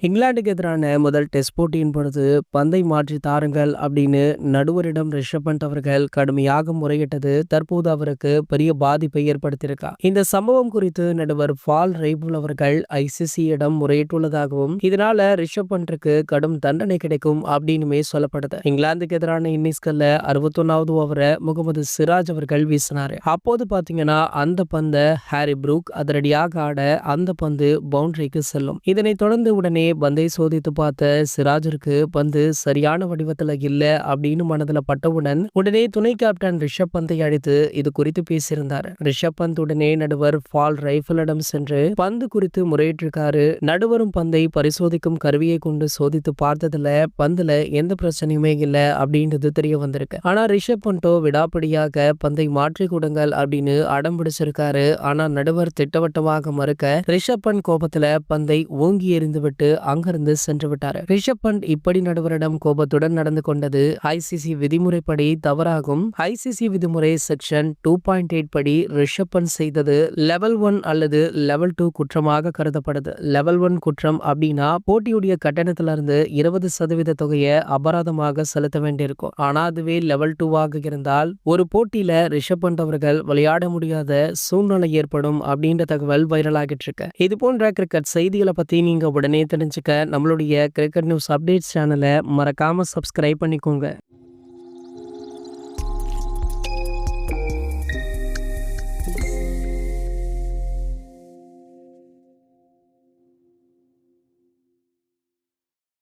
இங்கிலாந்துக்கு எதிரான முதல் டெஸ்ட் போட்டியின் பொழுது பந்தை மாற்றி தாருங்கள் அப்படின்னு நடுவரிடம் ரிஷப் பண்ட் அவர்கள் கடுமையாக முறையிட்டது தற்போது அவருக்கு பெரிய பாதிப்பை ஏற்படுத்தியிருக்கா. இந்த சம்பவம் குறித்து நடுவர் பால் ரைபுல் அவர்கள் ஐசிசியிடம் முறையிட்டுள்ளதாகவும் இதனால ரிஷப் பண்ட்டுக்கு கடும் தண்டனை கிடைக்கும் அப்படின்னுமே சொல்லப்படுது. இங்கிலாந்துக்கு எதிரான இன்னிஸ்கல்ல 61வது ஓவரை முகமது சிராஜ் அவர்கள் வீசினாரு. அப்போது பாத்தீங்கன்னா அந்த பந்தை ஹாரி புரூக் அதிரடியாக ஆட அந்த பந்து பவுண்டரிக்கு செல்லும். இதனைத் தொடர்ந்து உடனே பந்தை சோதித்து பார்த்த சிராஜிற்கு பந்து சரியான வடிவத்துல இல்ல அப்படின்னு மனதுல பட்டவுடன் உடனே துணை கேப்டன் ரிஷப் பந்தை அழைத்து இது குறித்து பேசியிருந்தார். ரிஷப் பந்த் உடனே நடுவர் பால் ரைபிளிடம் சென்று பந்து குறித்து முறையிட்டிருக்காரு. நடுவரும் பந்தை பரிசோதிக்கும் கருவியை கொண்டு சோதித்து பார்த்ததுல பந்துல எந்த பிரச்சனையுமே இல்ல அப்படின்றது தெரிய வந்திருக்கு. ஆனா ரிஷப் பண்டோ விடாப்பிடியாக பந்தை மாற்றி கொடுங்கள் அப்படின்னு அடம் பிடிச்சிருக்காரு. ஆனா நடுவர் திட்டவட்டமாக மறுக்க ரிஷப் பண்ட் கோபத்துல பந்தை ஓங்கி எறிந்து விட்டு அங்கிருந்து சென்று விட்டார். ரிஷப் பண்ட் இப்படி நடுவரிடம் கோபத்துடன் நடந்து கொண்டது ஐசிசி விதிமுறைப்படி தவறாகும். ஐசிசி விதிமுறை செக்ஷன் 2.8 படி ரிஷப் பண்ட் செய்தது லெவல் 1 அல்லது லெவல் 2 குற்றமாக கருதப்படுது. லெவல் 1 குற்றம் அப்படின்னா போட்டியுடைய கட்டணத்திலிருந்து 20% தொகையை அபராதமாக செலுத்த வேண்டியிருக்கும். ஆனா அதுவே லெவல் 2 இருந்தால் ஒரு போட்டியில ரிஷப் பண்ட் அவர்கள் விளையாட முடியாத சூழ்நிலை ஏற்படும் அப்படின்ற தகவல் வைரல் ஆகிட்டு இருக்கு. இது போன்ற கிரிக்கெட் செய்திகளை பத்தி நீங்க உடனே தெரிஞ்சுக்க நம்மளுடைய கிரிக்கெட் நியூஸ் அப்டேட்ஸ் சேனலை மறக்காம சப்ஸ்கிரைப் பண்ணிக்கோங்க.